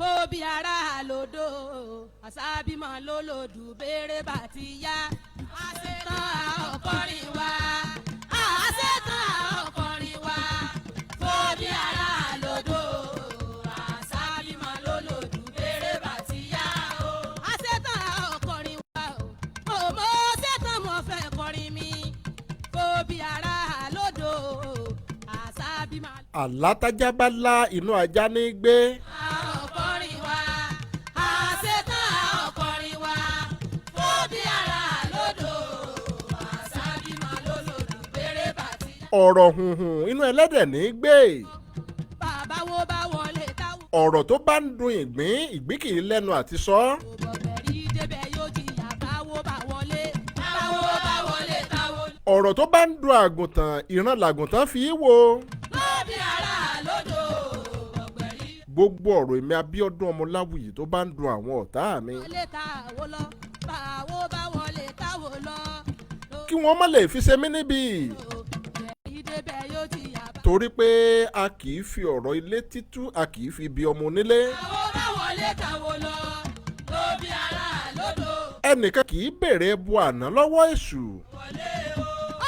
fóbi ara lòdò àṣàbímọ lólòdù béèrè bá ti yá àṣetán ọkọrin wa àṣetán ọkọrin wa fóbi ara lòdò àṣàbímọ lólòdù béèrè bá ti yá o àṣetán ọkọrin wa o mo ṣetán mo fẹ́ kọrin mi fóbi ara lòdò àṣàbímọ. àlátájá bá lá inú ajá ní gbé. ọ̀rọ̀ hùhùn inú ẹlẹ́dẹ̀ ní gbé. bàbá wo bá wọlé táwọn. ọ̀rọ̀ tó bá ń dùn ìgbín kì í lẹ́nu àti sọ. bọ̀bẹ̀rí débẹ̀ yóò jìyà báwo bá wọlé. báwo bá wọlé táwọn. ọ̀rọ̀ tó bá ń dùn àgùntàn ìran làgùntàn fi í wo. lóbi ara lódò bọ̀bẹ̀rí. gbogbo ọ̀rọ̀ èmi Abíọ́dún Ọmọláwùyí tó bá ń dùn àwọn ọ̀tá mi. wọlé táwọn lọ báwo bá wọlé táwọn lọ. kí wọ́n má lè fi ṣe mí níbi. torí pé a kì í fi ọ̀rọ̀ ilé títú a kì í fi bi ọmọ onílé. àwọn bá wọlé táwọn lọ lóbi ara lódò. ẹnìkan kì í béèrè ẹbu àná lọ́wọ́ èṣù.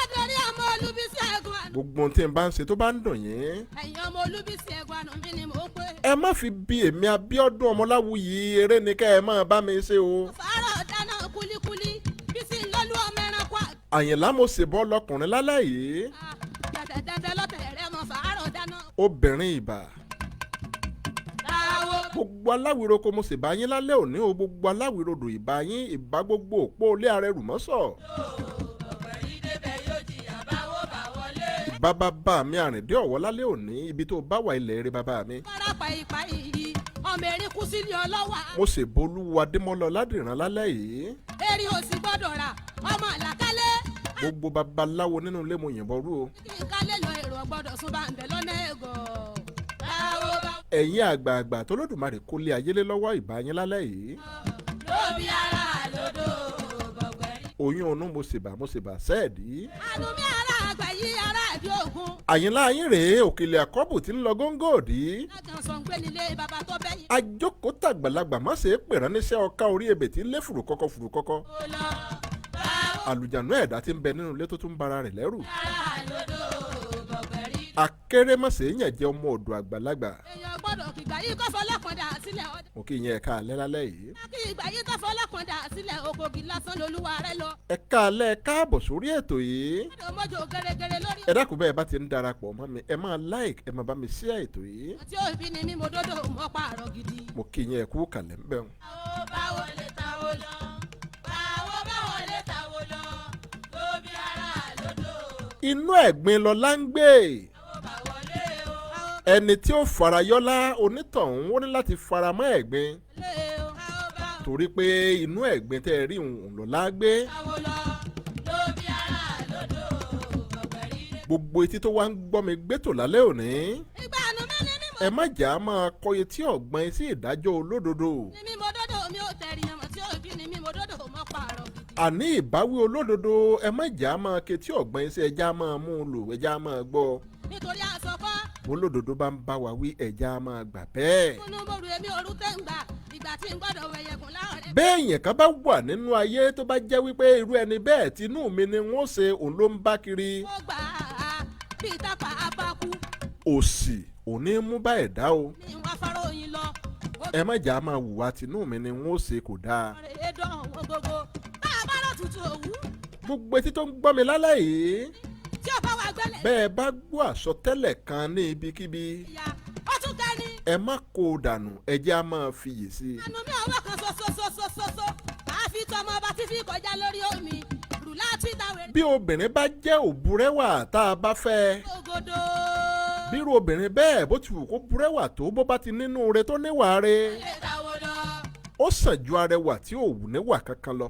ọ̀dọ́rí ọmọ olúbísí ẹ̀gbọ́n àná. gbogbo ohun tí n bá ń ṣe tó bá ń dùn yín. ẹ̀yin ọmọ olúbísí ẹ̀gbọ́n àná mi ni mò ń pè. ẹ má fi bi èmi Abíọ́dún Ọmọláwùyí eré ni kẹ́ ẹ máa bá mi ṣe o. fàárọ̀ dáná kulikuli bísí lọ́lú ọmọ ẹranko. Àyìnlá mo ṣèbọ́ lọkùnrin lálẹ́ yìí. dẹ̀dẹ̀dẹ̀ lọ́tẹ̀ rẹ̀ mọ fàárọ̀ dáná. obìnrin ìbà. gbogbo aláwìroko mo sì bá yín lálẹ́ òní o gbogbo aláwìrodò ìbá yín ìbá gbogbo òpó ilé arẹrù mọ́sọ̀. ìbá bàbá mi àrìndé ọ̀wọ́ lálẹ́ òní ibi tó bá wà ilẹ̀ rẹ bàbá mi. fárapa ìpa ìyí ọmọ erin kú sílé ọlọ́wà. mo sì bolúwa Adémọ́lá Ọládìran lálẹ́ yìí. erin ò sì gbọ́dọ̀ rà ọmọ àlàkálẹ̀. gbogbo babaláwo nínú ilé mo yìnbọn rú o. kí n kálẹ̀ lọ èrò ọgbọ́dọ̀ sún bá ń bẹ̀ lọ́nà ẹ̀gọ́. ẹ̀yin àgbààgbà tó lódùmarè kó lé ayélé lọ́wọ́ ìbá yín lálẹ́ yìí. lóbi ara lódò bọ̀gbẹ̀rí. oyún onú mo sì bà sẹ́ẹ̀dí. àdùnmí ara àgbà yí ara àdí ògùn. Àyìnlá yín rèé òkèlè àkọ́bù tí ń lọ góńgó òdì. lágànsán gbé nílé bàbá tó bẹ́yìn. àjókòó tàgbàlagbà má ṣe é pè rán níṣẹ́ ọká orí ebè tí ń lé fùrùkọ́kọ́ fùrùkọ́kọ́. àlùjànnú ẹ̀dá tí ń bẹ nínú ilé tó tún bara rẹ̀ lẹ́rù. akérèmọ́sẹ̀ yẹn jẹ́ ọmọ ọ̀dọ̀ àgbàlagbà. èèyàn gbọ́dọ̀ kìgbà yìí kọ́ fọlọ́kàndà sílẹ̀ ọdẹ. mo kí yẹn ẹ̀ka alẹ́ lálẹ́ yìí. kí ìgbà yìí kọ́ fọlọ́kàndà sílẹ̀ okògì lásán lolúwa rẹ lọ. ẹ̀ka alẹ́ káàbọ̀ sórí ètò yìí. ọmọdé gẹ́gẹ́rẹ́ lórí. ẹ dákun bẹ́ẹ̀ bá ti ń darapọ̀ mọ́ mi ẹ máa like ẹ máa bá mi share ètò yìí. àti òbí ni mímọ dódò mọ́ pààrọ̀ gidi. mo kí yẹn ẹ̀kú kàlẹ́ ń bẹ̀rù. báwo lè táwo lọ báwo lè táwo lọ lóbi ara lódò. inú ẹ̀gbin lọlá ń gbé. ẹni tí ó farayọ́lá onítọ̀hún ó ní láti faramọ́ ẹ̀gbin. torí pé inú ẹ̀gbin tẹ́ ẹ rí òun lọ́lá gbé. gbogbo etí tó wá ń gbọ́ mi gbẹ́tò lálẹ́ òní. ẹ má jà á máa kọ etí ọ̀gbọ́n sí ìdájọ́ olódodo. àní ìbáwí olódodo ẹ má jà á máa ketí ọ̀gbọ́n sí ẹja máa mú un lò ẹja máa gbọ́. nítorí àsọkọ́. olódodo bá ń bá wa wí ẹja máa gbà bẹ́ẹ̀. múnúmọ́rù èmi òru tẹ́ ń gbà ìgbà tí ń gbọ́dọ̀ wẹ̀yẹ̀kùn láàrẹ̀. bẹ́ẹ̀ yẹn ká bá wà nínú ayé tó bá jẹ́ wípé irú ẹni bẹ́ẹ̀ tinú mi ni wọ́n ṣe òun ló ń bá kiri. ó gbà á bí ìtàpá abákú. òsì òní mú bá ẹ̀dá o. ní ìwà afárá òyìn lọ. ẹ má jà á máa hùwà tinú mi ni wọ́n ṣe kò dáa. gbogbo etí tó ń gbọ́ mi lálẹ́ yìí. tí ó bá wà gbẹ́lẹ̀. bẹ́ẹ̀ bá gbọ́ àsọtẹ́lẹ̀ kan ní ibikíbi. ó tún ká ní. ẹ má kó o dànù ẹ jẹ́ á máa fiyè sí i. ẹnu mi ọwọ́ kan ṣoṣoṣoṣoṣo àfi tọmọ ọba tí fi kọjá lórí omi rùlá tí táwé. bí obìnrin bá jẹ́ òbúrẹ́wà tá a bá fẹ́. ògòdò. bírú obìnrin bẹ́ẹ̀ bó ti wù kó búrẹ́wà tó bó bá ti nínú re tó níwà re. ó sàn ju arẹwà tí ò wù níwà kankan lọ.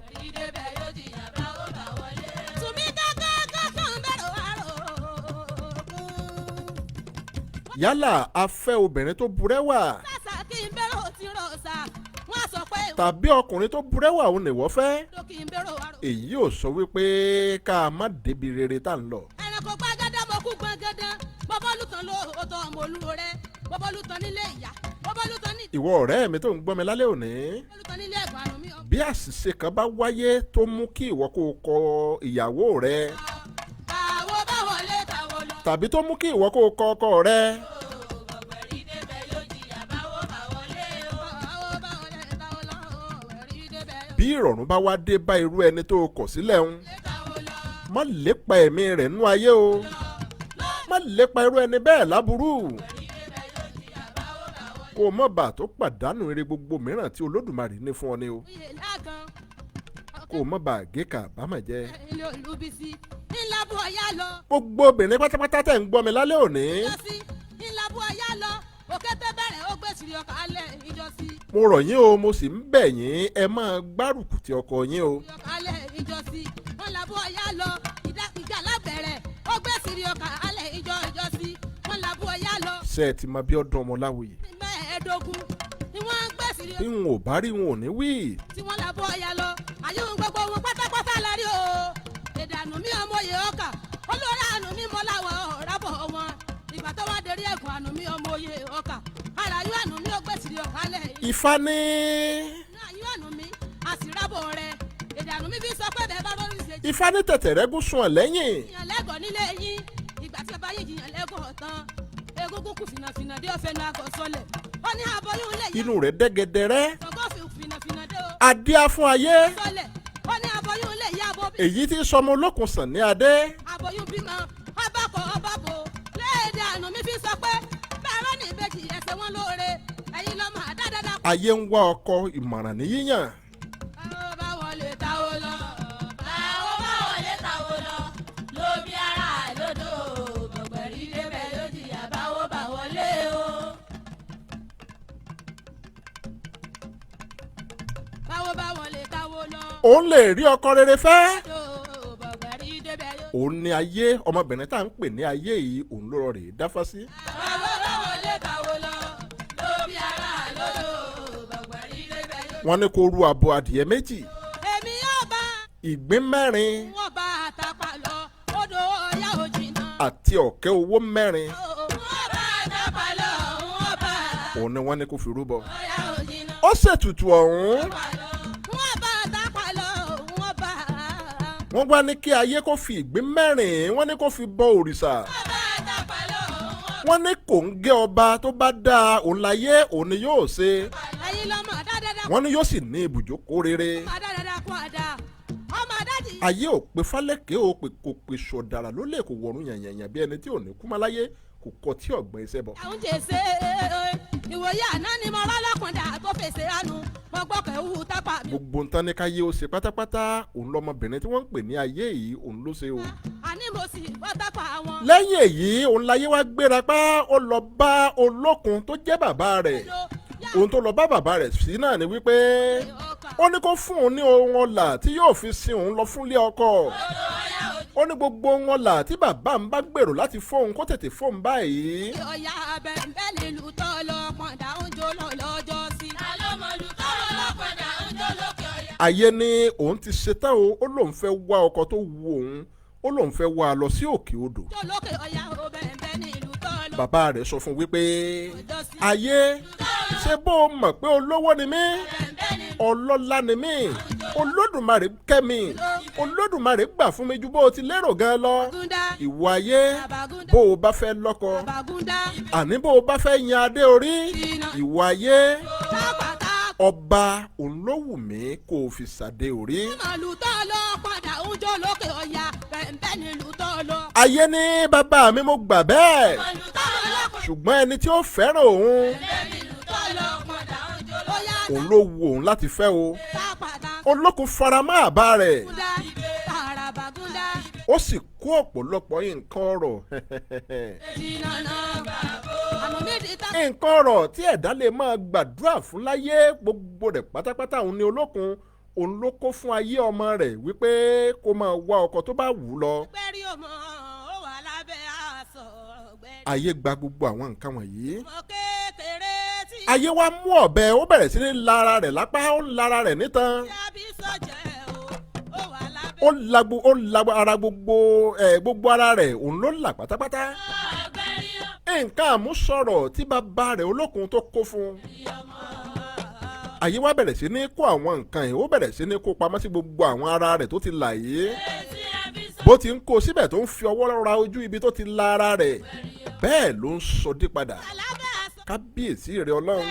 yálà a fẹ́ obìnrin tó burẹ́wà. sàṣà kí n bẹ̀rù tí rò sá wọ́n sọ pé. tàbí ọkùnrin tó burẹ́wà òun nìwọ́ fẹ́. èyí ò sọ wípé ká a má débi rere tá à ń lọ. ẹranko gbàgádá mo kú gbọ̀ngàdán bọ́bọ́lù tán ló tọ́ ọmọ olúwo rẹ bọ́bọ́lù tán nílé ìyá bọ́bọ́lù tán ní. ìwọ ọ̀rẹ́ mi tó ń gbọ́ mi lálẹ́ òní. olùkọ́ nílé ẹ̀gbọ́n àánú mi. bí àṣìṣe kan bá wáyé tó mú kí ìwọ kó kọ ìyàwó rẹ. báwo bá wọlé táwo lọ. tàbí tó mú kí ìwọ kó kọ ọkọ rẹ. ọ̀gbẹ̀rì débẹ̀ yóò jìyà báwo bá wọlé o. báwo bá wọlé táwo lọ. ọ̀gbẹ̀rì débẹ̀ yóò. bí ìrọ̀rùn bá wá dé bá irú ẹni tó kọ̀ sílẹ̀ ń. má lépa ẹ̀mí rẹ̀ nú ayé o. má lépa irú ẹni bẹ́ẹ̀ láburú. kó o mọ̀ bá tó pàdánù ire gbogbo mìíràn tí Olódùmarè ní fún ọ ni o. kó o mọ̀ bá gé kàbámọ̀ jẹ. ilé olúbísí ńlá bú ọyá lọ. gbogbo obìnrin pátápátá tẹ̀ ń gbọ́ mi lálẹ́ òní. ńlá bú ọyá lọ òkè tẹ bẹ̀rẹ̀ ó gbé sírí ọkà alẹ́ ìjọsí. mo rọ̀ yín o mo sì ń bẹ̀ yín ẹ máa gbárùkù ti ọkọ yín o. ọkà alẹ́ ìjọsí wọn là bú ọyá lọ ìjà lábẹ̀rẹ̀ ó gbé sírí ọkà alẹ́ ìjọsí wọn là bú ọyá lọ. ṣé ẹ ti mọ bí ọdún Ọmọláwuyì. mẹ́ẹ̀ẹ́dógún ni wọ́n ń gbé sírí. bí wọn ò bá rí wọn ò ní wí. tí wọ́n là bú ọyá lọ àyẹ̀wò gbogbo wọn pátápátá lárí o ìdànù mi ọmọ yẹ ọkà olórí àánú mi mọ́ láwọ̀ rábọ̀ wọn ìgbà tó wá dérí ẹ̀kọ́ àánú mi ọmọ yẹ ọkà ara yóò àánú mi ó gbé sírí ọkà alẹ́. Ifá ní. yóò àánú mi a sì rábọ̀ rẹ ìdànù mi fi sọ pé bẹ́ẹ̀ bá lórí ṣe. Ifá ní tẹ̀tẹ̀rẹ́ gún sùn ọ̀ lẹ́yìn. jiyàn lẹ́gọ̀ọ́ nílé yín ìgbà tí ọba yìí jiyàn lẹ́gọ̀ọ́ tán egungun kù fìnàfìnà dé ọ̀fẹ́ náà kò sọlẹ̀ ó ní aboyún lè yá. inú rẹ̀ dẹ́gẹ́dẹ́ rẹ́. sọgọ́ fìnàfìnà dé o. adíá fún ayé. sọlẹ̀ ó ní aboyún lè yá abo bí. èyí tí sọmọ olókun sàn ní adé. aboyún bímọ ọba kọ ọba bò léèdè àánú mi fi sọ pé bẹ́ẹ̀rẹ̀ ní ìbejì ẹsẹ̀ wọn lóore ẹ̀yin lọ́mọ àdáadáa. ayé ń wá ọkọ ìmọ̀ràn ní yíyàn. báwo bá wọlé táwo lọ. báwo bá wọlé táwo lọ. lóbi ara lódò gbọ̀gbẹ̀rì débẹ̀ yóò jìyà báwo bá wọlé o. báwo bá wọlé táwo lọ. òun lè rí ọkọ rere fẹ́. gbọ̀gbẹ̀rì débẹ̀ yóò. òun ni ayé ọmọbìnrin tá à ń pè ní ayé yìí òun ló rọ rèé dáfá sí. báwo bá wọlé táwo lọ. lóbi ara lódò gbọ̀gbẹ̀rì débẹ̀ yóò. wọ́n ní kó ru abo adìẹ méjì. èmi yóò bá. ìgbín mẹ́rin. wọ́n bá àtàpà lọ odò ọ̀yá òjìnà. àti ọ̀kẹ́ owó mẹ́rin. wọ́n bá àtàpà lọ wọ́n bá. òun ni wọ́n ní kó fi rúbọ. ọ̀yá òjìnà. ó ṣètùtù ọ̀hún. wọ́n bá àtàpà lọ wọ́n bá. wọ́n wá ní kí ayé kó fi ìgbín mẹ́rin wọ́n ní kó fi bọ òrìṣà. wọ́n bá àtàpà lọ wọ́n ní kò ń gé ọba tó bá dáa òun láyé òun ni yóò ṣe. ẹ̀yin lọ́mọ dáadáa. wọ́n ní yóò sì ní ibùjókòó rere. ọmọ dáadáa kó àdá ọmọ dájì. ayé ò pé fálẹ́kẹ́ ò pé kò pé sọ̀dàrà ló lè kó wọ̀run yànyànyàn bí ẹni tí ò ní kú mọ́ láyé kò kọ tí ọ̀gbọ́n iṣẹ́ bọ̀. àwọn jèsè ìwòye àná ni mo rọ́ lọ́kùnrin àtó fèsì àánú mo gbọ́ kẹ́hù tápà mi. gbogbo nǹkan ní káyé ó ṣe pátápátá òun lọmọbìnrin tí wọ́n ń pè ní ayé yìí òun ló ṣe o. àní mo sì bọ́ tápà wọn. lẹ́yìn èyí òun láyé wá gbéra pa ó lọ bá olókun tó jẹ́ bàbá rẹ̀ ohun tó lọ bá bàbá rẹ̀ sí náà ni wípé ó ní kó fún òun ní ohun ọlà tí yóò fi sin òun lọ fúnlé ọkọ. ó ní gbogbo ohun ọlà tí bàbá ń bá gbèrò láti fóun kó tètè fóun báyìí. ọ̀yà bẹ̀ẹ̀bẹ̀ nílùú tó lọ pọ̀ndà ń jó lọ́jọ́ sí. àlọ́mọlù tó lọ pọ̀ndà ń jó lókè ọ̀yà. ayé ni òun ti ṣetán o ó lóun fẹ́ wá ọkọ tó wu òun ó lóun fẹ́ wá a lọ sí òkè odò. jó lókè ọ̀yà ó bẹ̀ẹ̀bẹ̀ nílùú tó lọ. bàbá rẹ̀ sọ fún wípé ayé ṣé bó o mọ̀ pé olówó ni mí ọlọ́lá ni mí olódùmarè kẹ́ mi olódùmarè gbà fún mi ju bó o ti lérò gan lọ. ìwọ ayé bó o bá fẹ́ lọ́kọ àní bó o bá fẹ́ yan adé orí ìwọ ayé ọba òun ló wù mí kó o fi ṣàdé orí. ayé ní bàbá mi mo gbà bẹ́ẹ̀ ṣùgbọ́n ẹni tí ó fẹ́ràn òun òun ló wu òun láti fẹ́ o olókun faramọ́ àbá rẹ̀ ó sì kó ọ̀pọ̀lọpọ̀ nǹkan ọrọ̀ nǹkan ọrọ̀ tí ẹ̀dá lè máa gbàdúrà fún láyé gbogbo rẹ̀ pátápátá òun ni olókun òun ló kó fún ayé ọmọ rẹ̀ wípé kó máa wá ọkọ tó bá wù ú lọ. ayé gba gbogbo àwọn nǹkan wọ̀nyí. ayé wa mú ọ̀bẹ ó bẹ̀rẹ̀ sí ní lara rẹ̀ lápá ó lara rẹ̀ nítan. ó la ara gbogbo ara rẹ̀ òun ló là pátápátá. nǹkan àmúṣọrọ̀ tí bàbá rẹ̀ olókun tó kó fún. àyè wá bẹ̀rẹ̀ sí ní kó àwọn nǹkan yìí ó bẹ̀rẹ̀ sí ní kó pamọ́ sí gbogbo àwọn ara rẹ̀ tó ti là yìí. bó ti ń kó síbẹ̀ tó ń fi ọwọ́ ra ojú ibi tó ti la ara rẹ̀ bẹ́ẹ̀ ló ń sọdí padà. kábíyèsí rẹ̀ ọlọ́run.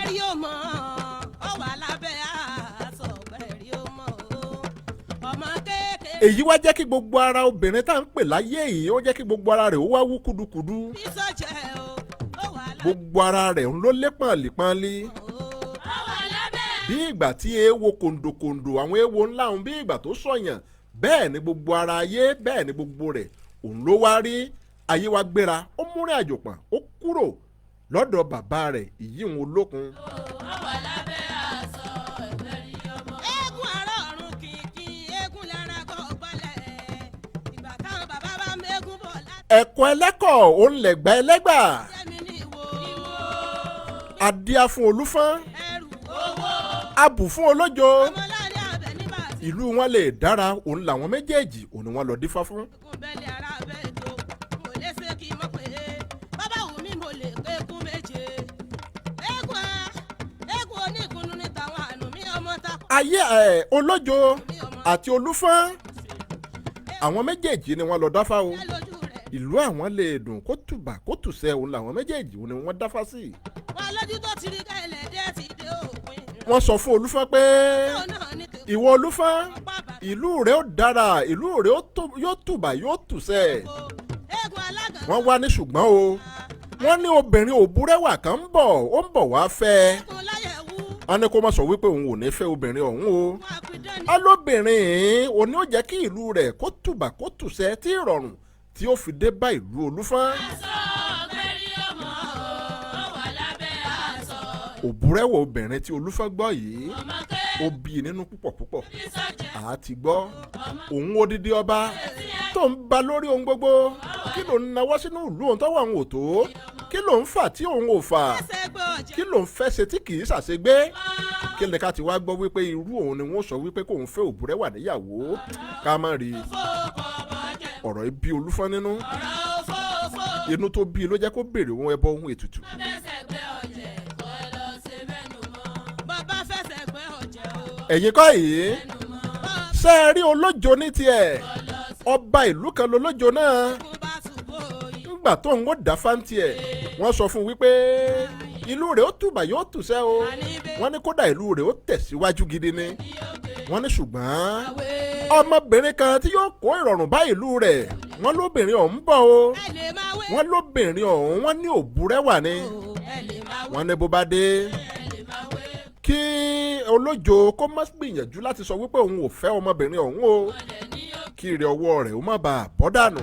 èyí wá jẹ́ kí gbogbo ara obìnrin tá à ń pè láyé yìí ó jẹ́ kí gbogbo ara rẹ̀ ó wá wú kúdukùdu. gbogbo ara rẹ̀ ń ló lé pọ̀nlípọ̀nlí. bí ìgbà tí eéwo kòǹdòkòǹdò àwọn eéwo ńlá òun bí ìgbà tó sọ̀yàn bẹ́ẹ̀ ni gbogbo ara ayé bẹ́ẹ̀ ni gbogbo rẹ̀ òun ló wá rí. ayé wa gbéra ó múrin àjò pọ̀n ó kúrò lọ́dọ̀ bàbá rẹ̀ ìyí òun olókun. ẹ̀kọ́ ẹlẹ́kọ̀ òun lẹ̀gbà ẹlẹ́gbà. adíá fún olúfọ́n abù fún olójo. ìlú wọn lè dára òun làwọn méjèèjì òun ni wọn lọ dífá fún. ayé olójo àti olúfọ́n àwọn méjèèjì ni wọ́n lọ dáfá o. ìlú àwọn lè dùn kó tùbà kó tùsẹ̀ òun làwọn méjèèjì òun ni wọ́n dáfá sí. wọn lójú tó ti rí ká ẹlẹ́dẹ̀ ti dé òpin. wọ́n sọ fún olúfọ́n pé ìwọ olúfọ́n ìlú rẹ̀ ó dára ìlú rẹ̀ yóò tùbà yóò tùsẹ̀. wọ́n wá ní ṣùgbọ́n o wọ́n ní obìnrin òbúrẹ́wà kan ń bọ̀ wá fẹ́. wọ́n ní kó má sọ wípé òun ò ní fẹ́ obìnrin ọ̀hún o. alóbìnrin òní ó jẹ́ kí ìlú rẹ̀ kó tùbà kó tùsẹ̀ tí ìrọ̀rùn tí ó fi dé bá ìlú olúfọ́n. òbúrẹ́wọ̀ obìnrin tí olúfọ́n gbọ́ yìí ó bí i nínú púpọ̀ àti gbọ́ òun odidi ọba tó ń ba lórí ohun gbogbo kí ló ń nawọ́ sínú ìlú òun tọ́wọ́ àwọn òtó kí ló ń fà tí òun ò fà kí ló ń fẹ́ ṣe tí kì í ṣàṣegbé kí lè ká ti wá gbọ́ wípé irú òun ni wọ́n sọ wípé kóun fẹ́ òbúrẹ́wà níyàwó ká má rí i. ọ̀rọ̀ ibi olúfọ́n nínú inú tó bí i ló jẹ́ kó béèrè ohun ẹbọ ohun ètùtù. ẹ̀yin kọ́ yìí ṣe é rí olójo ní tiẹ̀ ọba ìlú kan lolójo náà nígbà tó ń wò dá fáńtì ẹ̀ wọ́n sọ fún wípé ìlú rẹ̀ ó tùbà yóò tùsẹ́ o wọ́n ní kódà ìlú rẹ̀ ó tẹ̀síwájú gidi ni wọ́n ní ṣùgbọ́n ọmọbìnrin kan tí yóò kó ìrọ̀rùn bá ìlú rẹ̀ wọ́n lóbìnrin ọ̀hún bọ̀ o wọ́n lóbìnrin ọ̀hún wọ́n ní òbúrẹ́wà ni wọ́n ní bó bá dé kí olójo kó má gbìyànjú láti sọ wípé òun ò fẹ́ ọmọbìnrin ọ̀hún o kí ire ọwọ́ rẹ̀ ó má bàa bọ́ dànù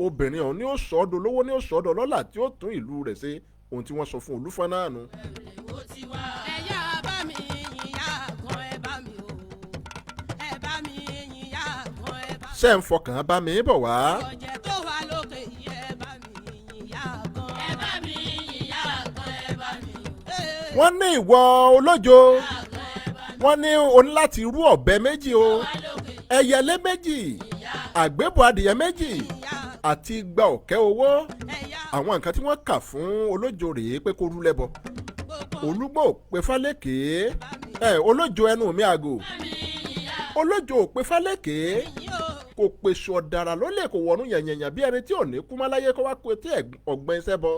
obìnrin ọ̀hún ni ó sọ ọ́ dolówó ni ó sọ ọ́ dọlọ́lá tí ó tún ìlú rẹ̀ ṣe ohun tí wọ́n sọ fún olúfọ́n náà nu. ẹ̀yà bá mi yìnyá kan ẹ bá mi o ẹ bá mi yìnyá kan ẹ bá mi. ṣé ń fọkàn bá mi bọ̀ wá. ọ̀jẹ̀ tó wà lókè yìí ẹ bá mi yìnyá kan ẹ bá mi yìnyá kan ẹ bá mi. wọ́n ní ìwọ olójo wọ́n ní o ní láti rú ọ̀bẹ méjì o ẹyẹlé méjì àgbébọ̀ adìyẹ méjì àti igba ọ̀kẹ́ owó àwọn nǹkan tí wọ́n kà fún olójo rèé pé kó rú lẹ́bọ olúgbò pé fálékèé olójo ẹnu mi àgò olójo pé fálékèé kò pèsè ọ̀dàrà lólè kò wọnú yànyànyàn bí ẹni tí ò ní kú máláyé kó wá pé tí ọ̀gbìn iṣẹ́ bọ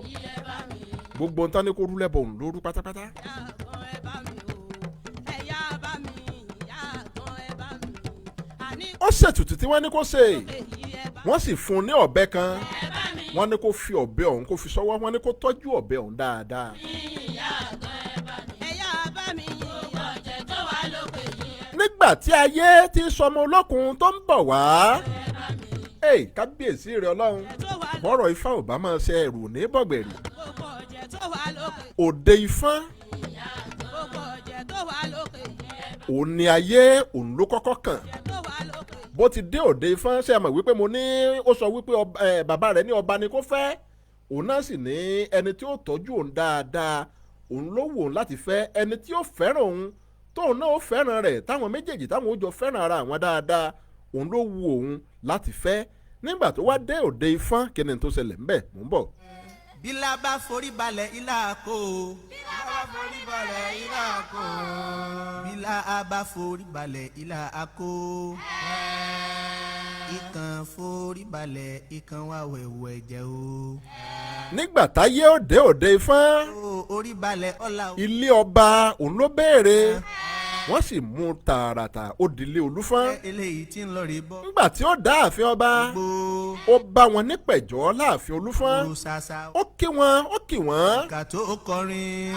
gbogbo nǹkan ní kó rú lẹ́bọ òun ló rú pátápátá. ó ṣètùtù tí wọ́n ní kó ṣe wọ́n sì fún un ní ọ̀bẹ kan wọ́n ní kó fi ọ̀bẹ ọ̀hún kó fi sọ́wọ́ wọ́n ní kó tọ́jú ọ̀bẹ ọ̀hún dáadáa. nígbà tí ayé ti sọmọ olókun tó ń bọ̀ wá kábíyèsí rẹ̀ ọlọ́run bọ́rọ̀ ifá ò bá máa ṣe ẹrù ní bọ̀gbẹ̀rì òde ifá òun ni ayé òun ló kọ́kọ́ kàn bó ti dé òde ifá ṣe àmọ̀ wípé mo ní ó sọ wípé bàbá rẹ̀ ní ọba ni kó fẹ́ òun náà sì ní ẹni tí ó tọ́jú òun dáadáa òun ló wù òun láti fẹ́ ẹni tí ó fẹ́ràn òun tóun náà ó fẹ́ràn rẹ̀ táwọn méjèèjì táwọn ó jọ fẹ́ràn ara àwọn dáadáa òun ló wù òun láti fẹ́ nígbà tó wá dé òde ifá kí ni tó ṣẹlẹ̀ ńbẹ̀ mò ń bọ̀. bílá bá forí balẹ̀ ilá kó. bílá bá forí balẹ̀ ilá kó. bílá bá forí balẹ̀ ilá kó. ìkàn forí balẹ̀ ìkàn wá wẹ̀wẹ̀ jẹ́ o. nígbà táyé òde òde Ifán orí balẹ̀ ọ̀la. ilé ọba òun ló béèrè wọ́n sì mú tààràtà ó dilé Olúfọ́n. eléyìí tí ń lọ rí bọ́. nígbà tí ó dá ààfin ọba ó bá wọn nípẹ̀jọ́ láàfin Olúfọ́n ó kí wọn. kà tó kọrin.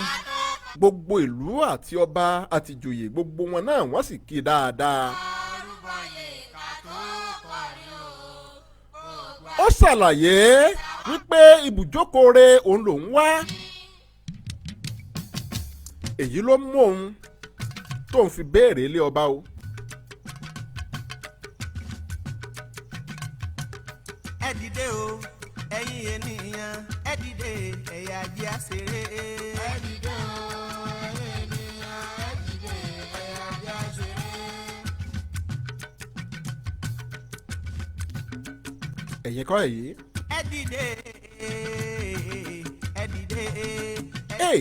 gbogbo ìlú àti ọba àti ìjòyè gbogbo wọn náà wọ́n sì kí dáadáa. ó ṣàlàyé wípé ibùjókòó rẹ̀ òun lòún wá èyí ló mú òun tó ń fi béèrè ilé ọba o. ẹ dìde o ẹ̀yin ènìyàn ẹ dìde ẹ̀yà ajé àṣeré. ẹ dìde o ẹ̀yin ènìyàn ẹ dìde ẹ̀yà ajé àṣeré. ẹ̀yin kọ́ èyí. ẹ dìde ẹ dìde.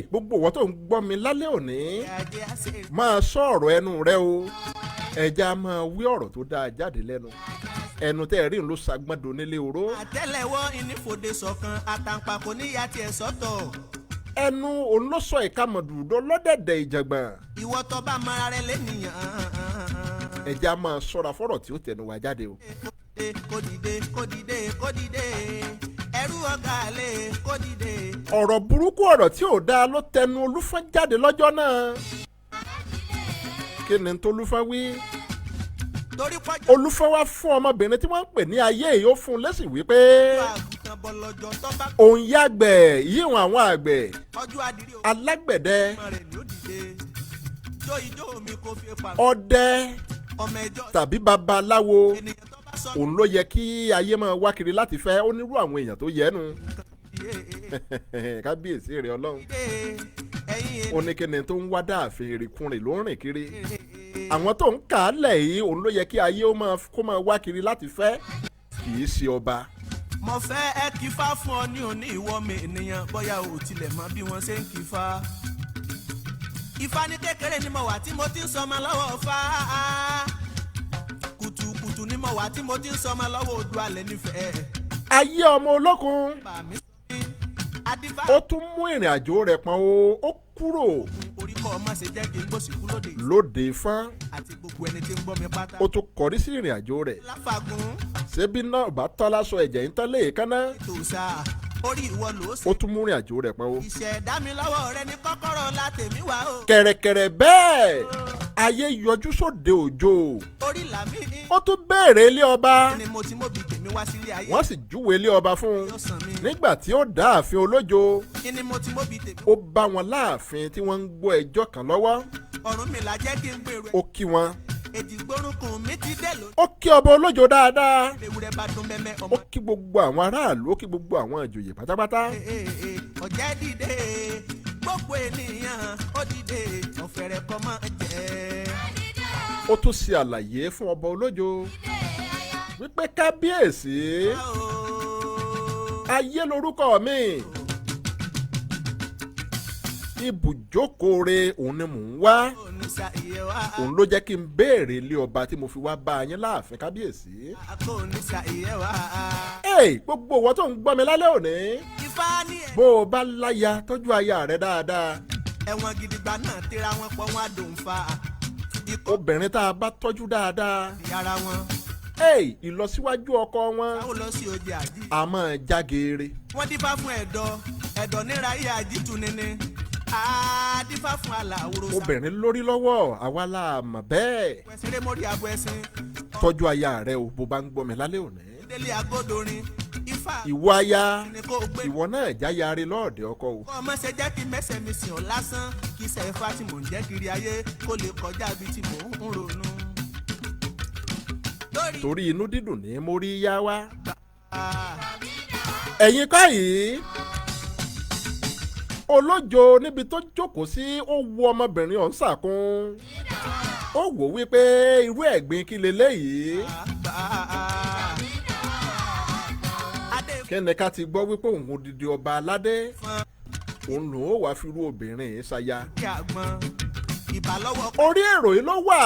gbogbo wọn tó ń gbọ́ mi lálẹ́ òní ẹ̀yà ajé àṣeré. máa sọ ọ̀rọ̀ ẹnu rẹ o ẹja máa wí ọ̀rọ̀ tó dáa jáde lẹ́nu ẹnu tẹ́ ẹ rí ló ṣàgbọ́ndò nílé oró. àtẹ́lẹwọ́ ìnífòde ṣọ̀kan àtàǹpàkò níyà tiẹ̀ sọ́tọ̀. ẹnu òun ló sọ ìkàmọ̀dùdó lọ́dẹ̀dẹ̀ ìjàngbọ̀n. ìwọ tó bá mara rẹ lẹ́nìyàn. ẹja máa ṣọ́ra fọ́rọ̀ tí ó tẹnu wá jáde o. kó dìde kó dìde kó dìde ẹrú ọ̀gá àlè kó dìde. ọ̀rọ̀ burúkú ọ̀rọ̀ tí ò dáa ló tẹnu Olúfọ́n jáde lọ́jọ́ náà. kí ni tolúfọ́n wí? torí pọ́jọ́ Olúfọ́n wá fún ọmọbìnrin tí wọ́n ń pè ní ayé yìí ó fún un lésì wípé àgùntàn bọ̀lọ̀jọ̀ tó bá òun yàgbẹ̀ yíwọn àwọn àgbẹ̀ ọjọ́ adìrí o. alágbẹ̀dẹ ọmọ rẹ̀ ni ó dìde jó ijó mi kò fi pa ọdẹ ọmọ ẹjọ́ tàbí babaláwo ènìyàn tó bá sọ òun ló yẹ kí ayé máa wá kiri láti fẹ́ onírú àwọn èèyàn tó yẹnu kábíyèsí rẹ̀ Ọlọ́run ó ní kíni tó ń wá dáàfin ìrìnkúrìn ló ń rìn kiri àwọn tó ń kà á lẹ̀ yìí òun ló yẹ kí ayé kó máa wá kiri láti fẹ́ kì í ṣe ọba. mo fẹ́ ẹ kífá fún ọ ní òní ìwọ mi ènìyàn bóyá o tilẹ̀ mọ bí wọ́n ṣe ń kífá. Ifá ní kékeré ni mo wà tí mo ti ń sọmọ lọ́wọ́ fá. kùtùkùtù ni mo wà tí mo ti ń sọmọ lọ́wọ́ odò alẹ́ nífẹ̀ẹ́. ayé ọmọ olókun ó tún mú ìrìn àjò rẹ̀ pọ́n ó kúrò orí kọ́ ọmọ ṣe jẹ́ kí n gbòsìkú lóde. lóde Ifán àti gbogbo ẹni tí ń gbọ́ mi pátá. ó tún kọrí sí ìrìn àjò rẹ̀ láfàgùn. ṣébí náà bá tọ́ láṣọ ẹ̀jẹ̀ ń tán léèkánná ètò ìsà orí ìwọ ló ṣe. ó tún mú ìrìn àjò rẹ̀ pọ́n ó. ìṣẹ̀dá mi lọ́wọ́ rẹ ní kọ́kọ́rọ́ látẹ̀mí wá o. kẹ̀rẹ̀kẹ̀rẹ̀ bẹ́ẹ̀ ayé yọjú sóde òjò orí làmí. ó tún béèrè ilé ọba ni mo ti mọ̀ bí tèmi wá sílé ayé. wọ́n sì júwe ilé ọba fún un yóò sàn mí. nígbà tí ó dá ààfin olójo kí ni mo ti mọ̀ bí tèmi. ó bá wọn láàfin tí wọ́n ń gbọ́ ẹjọ́ kan lọ́wọ́ ọ̀run mi là jẹ́ kí n gbèrò. ó kí wọn èdìgbòrúnkùn mi ti dé lónìí. ó kí ọba olójo dáadáa ewúrẹ́ bá dún mẹ́mẹ́ ó ọmọ. kí gbogbo àwọn aráàlú ó kí gbogbo àwọn ìjòyè pátápátá ọ̀jẹ̀ dìde gbogbo ènìyàn ó dìde ọ̀fẹ́rẹ́ kọ́ máa jẹ́. ó tún ṣe àlàyé fún ọba olójo wípé kábíyèsí ayé lorúkọ mi ibùjókòó rẹ̀ òun ni mò ń wá òun ló jẹ́ kí n béèrè ilé ọba tí mo fi wá bá yín láàfin kábíyèsí. gbogbo wọn tó ń gbọ́ mi lálẹ́ òní bó o bá láya tọ́jú aya rẹ dáadáa. ẹ̀wọ̀n gidigba náà tẹ́ra wọn pọ̀ wọn àdùn fa. obìnrin tá a bá tọ́jú dáadáa. yàrá wọn. ìlọsíwájú ọkọ wọn. báwo lọ sí òde àjí. a máa já geere. wọ́n dífá fún ẹ̀dọ̀ níra iye àjítù nínú. dífá fún aláwòrán. obìnrin lórí lọ́wọ́ àwa la mọ̀ bẹ́ẹ̀. ẹ̀sìnrẹ́ mórí abo ẹ̀sìn. tọ́jú aya rẹ o bó bá ń gbọ́ mi lálẹ́ òní. délé agodorin ifá. ìwọ aya ìwọ náà jáyàrí lọ́ọ̀dẹ ọkọ o. kọ́ ọmọ ṣe jẹ́ kí mẹ́sẹ̀ mi sìn ọ́ lásán kí iṣẹ́ ifá tí mò ń jẹ́ kiri ayé kó lè kọjá bí tí mò ń ronú. torí inú dídùn ní mórí yá wá. ẹ̀yin kọ́ yìí olójo níbi tó jókòó sí ó wo ọmọbìnrin ọ̀hún sàkún ó wò wípé irú ẹ̀gbin kí leléyìí kẹ́ni ká ti gbọ́ wípé òun odidi ọba aládé òun lòun ó wàá fi irú obìnrin yìí ṣaya. orí èrò yìí ló wà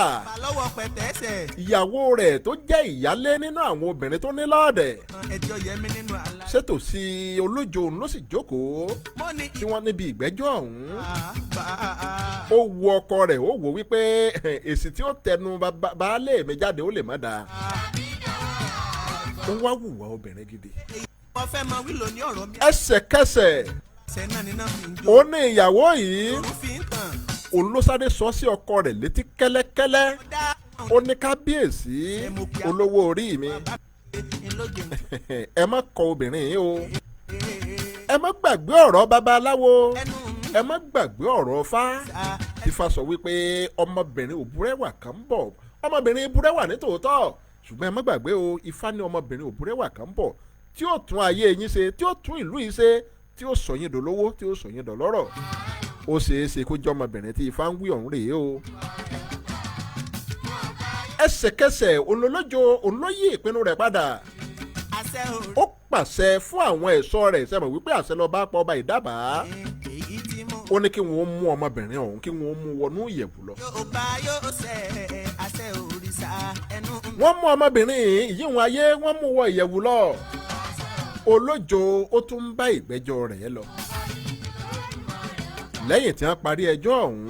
ìyàwó rẹ̀ tó jẹ́ ìyálé nínú àwọn obìnrin tó ní lọ́ọ̀dẹ̀. ṣètòsí olójo òun ló sì jókòó tí wọ́n níbi ìgbẹ́jọ́ ọ̀hún. ó wo ọkọ rẹ̀ ó wò wípé èsì tí ó tẹnu baálé mi jáde ó lè má dáa. ó wá wùwà obìnrin gidi. ẹsẹ̀kẹsẹ̀ ó ní ìyàwó yìí òun ló sáré sọ sí ọkọ rẹ̀ létí kẹ́lẹ́kẹ́lẹ́. ó ní kábíyèsí olówó orí mi ẹ má kọ obìnrin yìí o, ẹ má gbàgbé ọ̀rọ̀ babaláwo, ẹ má gbàgbé ọ̀rọ̀ fá. Ifá sọ wípé ọmọbìnrin òbúrẹ́wà kan ń bọ̀. Ọmọbìnrin òbúrẹ́wà ní tòótọ́, ṣùgbọ́n ẹ má gbàgbé o, Ifá ní ọmọbìnrin òbúrẹ́wà kan ń bọ̀ tí ó tún ayé yín ṣe, tí ó tún ìlú yìí ṣe, tí ó sọ yín dolówó, tí ó sọ yín dọlọ́rọ̀. Ó ṣeé ṣe kó jẹ́ ọmọbìnrin tí Ifá ń wí ọ̀hún rèé o. Ẹsẹ̀kẹsẹ̀ olólóyè ìpinnu rẹ̀ padà. Ó pàṣẹ fún àwọn ẹ̀ṣọ́ rẹ̀, sẹ́mọ̀ wípé àṣẹ ló bá pa ọba ìdábàá. Ó ní kí wọ́n mú ọmọbìnrin ọ̀hún, kí wọ́n mú wọnú ìyẹ̀wù lọ. Wọ́n mú ọmọbìnrin yìí wọn ayé, wọ́n mú wọ ìyẹ̀wù lọ. Olójo ó tún ń bá ìgbẹ́jọ́ rẹ̀ lọ. Lẹ́yìn tí wọ́n parí ẹjọ́ ọ̀hún,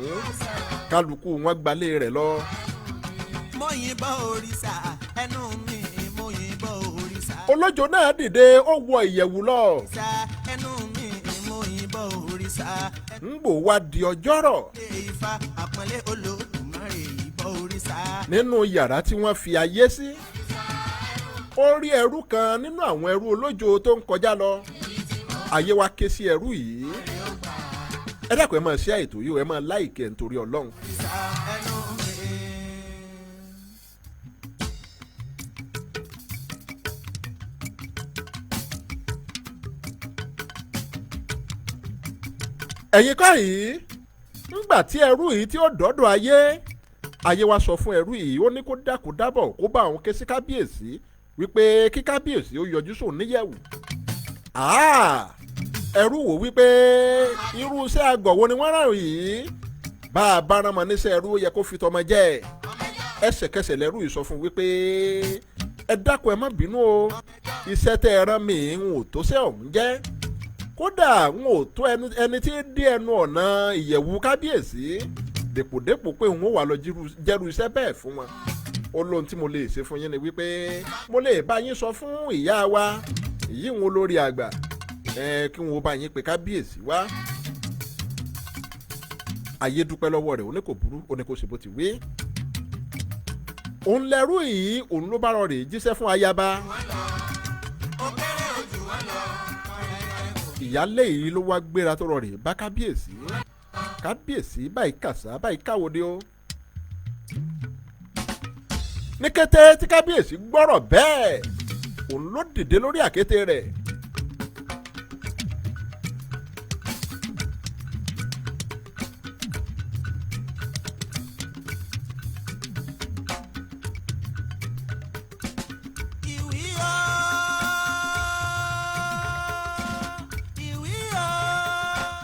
kálukú wọn gbalé rẹ̀ lọ. Mo yìnbọn òrìṣà ẹnu mi, mo yìnbọn òrìṣà. Olójo náà dìde, ó wọ ìyẹ̀wù lọ. Ẹnu mi, mo yìnbọn òrìṣà. Ńgbò wá di ọjọ́rọ̀. Ifá àpọ́nlé Olódùmarè yìnbọn òrìṣà. Nínú yàrá tí wọ́n fi ayé sí, ó rí ẹrú kan nínú àwọn ẹrú olójo tó ń kọjá lọ. Ayé wa ké sí ẹrú yìí. Ẹ dákun ẹ máa ṣe àìtó yìí, ẹ máa láìkẹ́ nítorí Ọlọ́run. Ẹ̀yin kọ́ yìí, ńgbà tí ẹrú yìí tí ó dọ́dọ̀ ayé wa sọ fún ẹrú yìí, ó ní kó dákun dábọ̀ kó bá àwọn ké sí kábíyèsí wípé kí kábíyèsí ó yọjú sóun níyẹ̀wù. Ẹrú wò wípé irú iṣẹ́ àgọ̀wọ́ ni wọ́n rán yìí, bá a bá rán mọ níṣẹ́ ẹrú ó yẹ kó fi tọmọ jẹ́. Ẹsẹ̀kẹsẹ̀ lẹ́rú yìí sọ fún wípé ẹ dákun ẹ má bínú o, iṣẹ́ tẹ́ ẹ rán mi ń ò tó ṣe ọ̀hún jẹ́. Kódà n ò tó ẹni tí ń dé ẹnu ọ̀nà ìyẹ̀wù kábíyèsí dèpòdépò pé n ó wà lọ jẹ́rú iṣẹ́ bẹ́ẹ̀ fún wọn. Ó lóhun tí mo lè ṣe fún yín ni wípé mo lè bá yín sọ fún ìyá wa èyí ń olórí àgbà kí wọn ó bá yín pé kábíyèsí wá. Ayé dúpẹ́ lọ́wọ́ rẹ̀, ó ní kò burú, ó ní kò ṣe bó ti wí. Òun lẹ́rú yìí, òun ló bá rọ rè jíṣẹ́ fún ayaba. Ìyálé yìí ló wá gbéra tó rọ rè bá kábíyèsí. Kábíyèsí báyìí kàṣá báyìí káwòdé o. Ní kété tí kábíyèsí gbọ́rọ̀ bẹ́ẹ̀, òun ló dìde lórí àkété rẹ̀.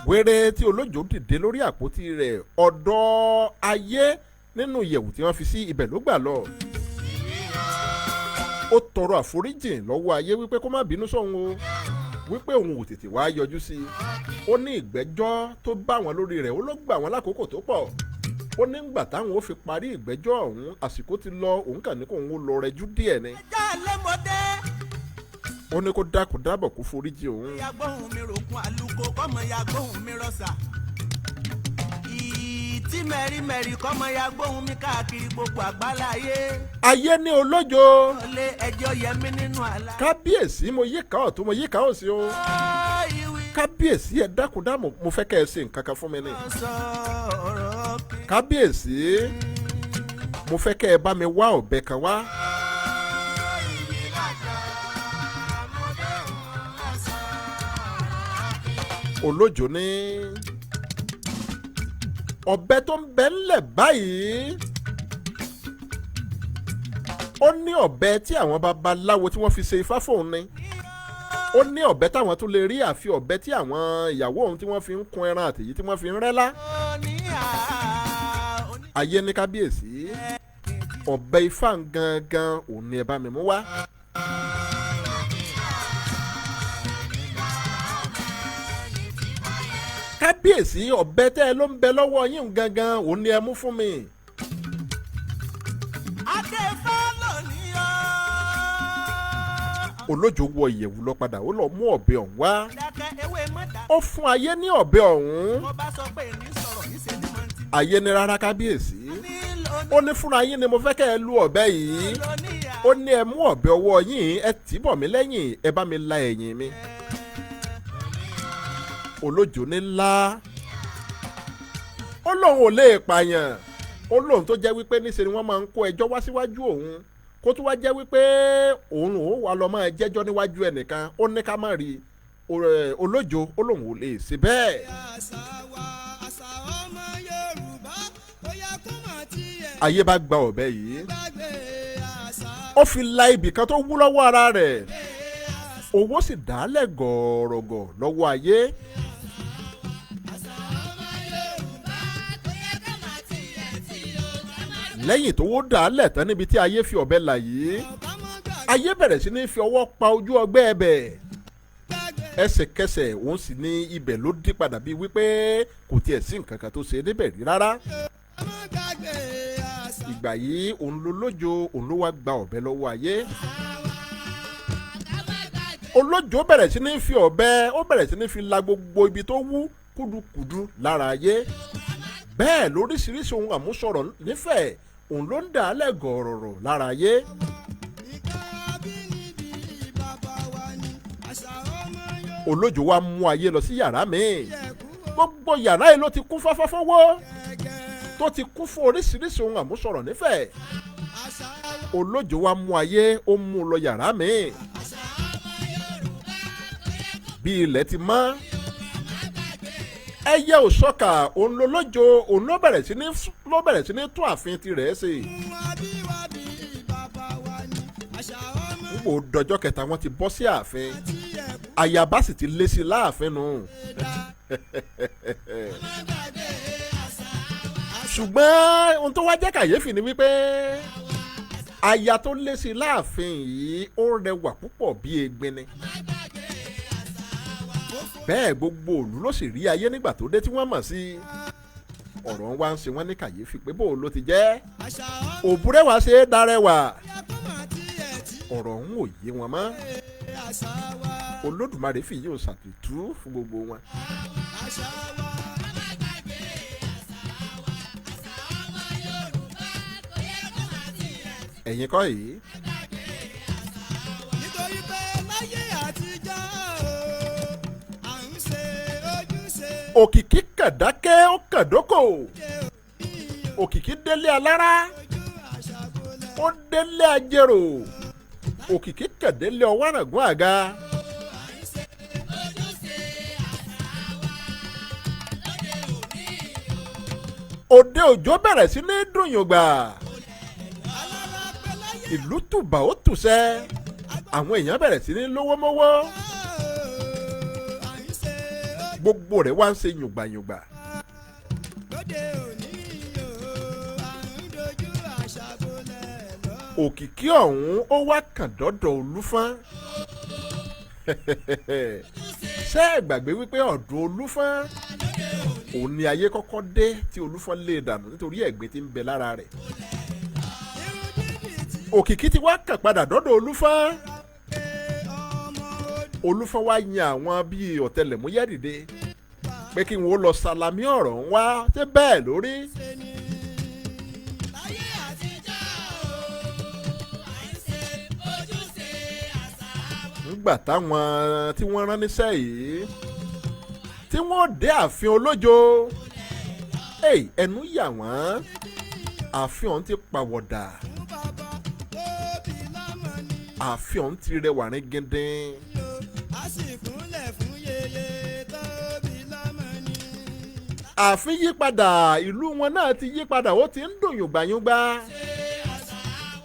Wéré tí olójo dìde lórí àpótí rẹ̀, ọ̀dọ̀ ayé nínú ìyẹ̀wù tí wọ́n fi sí ibẹ̀ ló gbà lọ. Ó tọrọ àforíjìn lọ́wọ́ ayé wípé kó má bínú sóhun o, wípé òun ò tètè wá yọjú sí i. Ó ní ìgbẹ́jọ́ tó bá wọn lórí rẹ̀, ó ló gbà wọn lákòókò tó pọ̀. Ó ní ńgbà táwọn ó fi parí ìgbẹ́jọ́ ọ̀hún, àsìkò ti lọ, òun kàn ní kó òun lọ rẹjú díẹ̀ ni. Ó ní kó dákun dábọ̀ kó foríjì òun. Ya gbóhùn mi rògùn àlùkò kọ́mọ ya gbóhùn mi rọ̀ṣà. Ìtí mẹ́rìmẹ́rì kọ́mọ ya gbóhùn mi káàkiri gbogbo àgbáláyé. Ayé ní olójo. Olé ẹjọ́ yẹmí nínú àlá. Kábíyèsí mo yí ká ọ̀tún mo yí ká òsì o. Kábíyèsí ẹ dákun dámọ̀ mo fẹ́ kẹ́ ẹ ṣe nǹkan kan fún mi ni. Kábíyèsí mo fẹ́ kẹ́ ẹ bá mi wá ọ̀bẹ kan wá. Olójo ní ọ̀bẹ tó ń bẹ ńlẹ̀ báyìí, ó ní ọ̀bẹ tí àwọn babaláwo tí wọ́n fi ṣe ifá fóun ni. ó ní ọ̀bẹ táwọn tún lè rí àfi ọ̀bẹ tí àwọn ìyàwó òun tí wọ́n fi ń kun ẹran àtèyí tí wọ́n fi ń rẹ́lá. ayé ní kábíyèsí ọ̀bẹ ifá gangan òun ni ẹ bá mi mú wá. kábíyèsí ọ̀bẹ tẹ́ ẹ ló ń bẹ lọ́wọ́ yín gangan òun ni ẹ mú fún mi. olójó wọ ìyẹ̀wù lọ padà ó lọ mú ọ̀bẹ ọ̀hún wá. ó fún ayé ní ọ̀bẹ ọ̀hún. ayé ní rárá kábíyèsí. ó ní fúnra yín ni mo fẹ́ kẹ́ ẹ lu ọ̀bẹ yìí. ó ní ẹ mú ọ̀bẹ ọwọ́ yín ẹ tì bọ̀ mí lẹ́yìn ẹ bá mi la ẹ̀yìn mi. olójó ní ńlá. ó lóun ò lè pààyàn. ó lóun tó jẹ́ wípé níṣe ni wọ́n máa ń kó ẹjọ́ wá síwájú òun. kó tó wá jẹ́ wípé òun ò wá lọ máa jẹ́jọ́ níwájú ẹnìkan ó ní ká má rí olójó ó lóun ò lè ṣe bẹ́ẹ̀. ayé bá gba ọ̀bẹ yìí ó fi la ibì kan tó wú lọ́wọ́ ara rẹ̀ owó sì dálẹ̀ gọ̀ọ̀rọ̀gọ̀ lọ́wọ́ ayé. lẹ́yìn tó wó dálẹ̀ tán níbi tí ayé fi ọ̀bẹ là yìí ayé bẹ̀rẹ̀ sí ní fi ọwọ́ pa ojú ọgbẹ́ ẹbẹ̀ ẹsẹ̀kẹsẹ̀ òun sì ní ibẹ̀ ló dí padà bíi wípé kò tiẹ̀ sí nǹkan kan tó ṣe níbẹ̀ rí rárá. ìgbà yìí òun ló lójó òun ló wá gba ọ̀bẹ lọ́wọ́ ayé. olójó bẹ̀rẹ̀ sí ní fi ọ̀bẹ ó bẹ̀rẹ̀ sí ní fi la gbogbo ibi tó wú kúdukùdu lára ayé. bẹ́ẹ̀ lóríṣiríṣi ohun àmúṣọrọ̀ nífẹ̀ẹ́ òun ló ń dà á lẹ́gọ̀ọ̀rọ̀ lára ayé. olójó wa mú ayé lọ sí yàrá mi gbogbo yàrá yìí ló ti kún fáfáfáwọ́ tó ti kún fún oríṣiríṣi ohun àmúṣọrọ̀ nífẹ̀ẹ́. olójó wa mú ayé ó mú lọ yàrá mi bí ilẹ̀ ti mọ́ ẹyẹ òṣọ́kà òun ló lójó òun ló bẹ̀rẹ̀ sí ní tún ààfin tirẹ̀ ṣe. nígbò dọjọ́ kẹta wọ́n ti bọ́ sí ààfin àyàbá sì ti lé sí láàfin nù. ṣùgbọ́n ohun tó wá jẹ́ kàyéfì ni wípé aya tó lé sí láàfin yìí ó rẹwà púpọ̀ bí Egbin ni. bẹ́ẹ̀ gbogbo òlú ló sì rí ayé nígbà tó dé tí wọ́n mọ̀ sí i. ọ̀rọ̀ wa ń ṣe wọ́n ní kàyéfì pé bó ló ti jẹ́ òbúrẹ́wà ṣe é darẹwà. ọ̀rọ̀ ọ̀hún ò yé wọn mọ́. Olódùmarè fìyí ò ṣàtìtú fún gbogbo wọn. ẹ̀yin kọ́ yìí. nítorí pé láyé àtijọ́ à ń ṣe ojúṣe. òkìkí kàdákẹ́ ó kàdókò. òkìkí délé alára ó délé ajérò. òkìkí kàdélé ọwárangún àga. òde òjò bẹ̀rẹ̀ sí ní dùn yògbà. ìlú tùbà ó tùṣẹ́ àwọn èèyàn bẹ̀rẹ̀ sí ní lówó mọ́wọ́ gbogbo rẹ̀ wá ń ṣe yùngbàyùngbà. òkìkí ọ̀hún ó wá kàn dọ́dọ̀ Olúfọ́n. ṣé ẹ gbàgbé wípé ọ̀dọ̀ Olúfọ́n òun ni ayé kọ́kọ́ dé tí Olúfọ́n lè dànù nítorí ẹ̀gbin tí ń bẹ lára rẹ̀. òkìkí ti wá kàn padà dọ́dọ̀ Olúfọ́n. Olúfọ́n wá yan àwọn bíi ọ̀tẹlẹ̀múyẹ́ dìde pé kí wọ́n lọ salami ọ̀rọ̀ ń wá ṣé bẹ́ẹ̀ lórí. nígbà táwọn tí wọ́n rán níṣẹ́ yìí tí wọ́n dé ààfin Olójó ẹnu yà wọ́n ààfin ọ̀hún ti pàwọ̀dà. ààfin ọ̀hún ti rẹwà ní gẹ́dẹ́n. ààfin yípadà ìlú wọn náà ti yípadà ó ti ń dùn yùngbàyùngbà.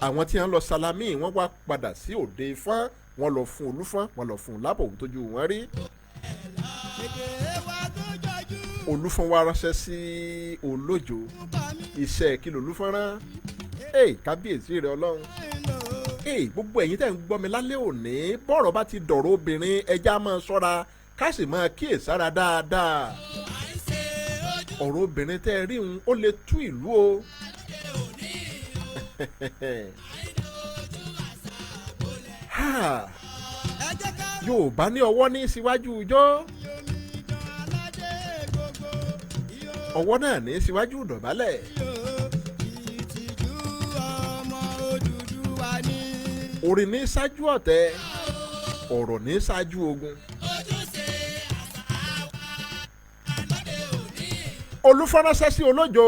àwọn tí wọ́n lọ salami wọ́n wá padà sí òde Ifán wọ́n lọ fún Olúfọ́n wọ́n lọ fún lábọ̀ ohun tójú wọn rí. Olúfọ́n wá ránṣẹ́ sí Olójo iṣẹ́ kí lolúfọ́n rán. Kábíyèsí rẹ Ọlọ́run. Gbogbo ẹ̀yin tẹ́ ń gbọ́ mi lálẹ́ òní bọ́rọ̀ bá ti dọ̀rọ̀ obìnrin ẹja máa ṣọ́ra ká sì máa kíyèsára dáadáa. Ọ̀rọ̀ obìnrin tẹ́ ẹ rí un ó lè tú ìlú o. Yorùbá ní ọwọ́ ní síwájú ijó, ọwọ́ náà ní síwájú ìdọ̀bálẹ̀. Orin ní ṣáájú ọ̀tẹ̀, ọ̀rọ̀ ní ṣáájú ogun. Olúfọ́n ránṣẹ́ sí Olójo.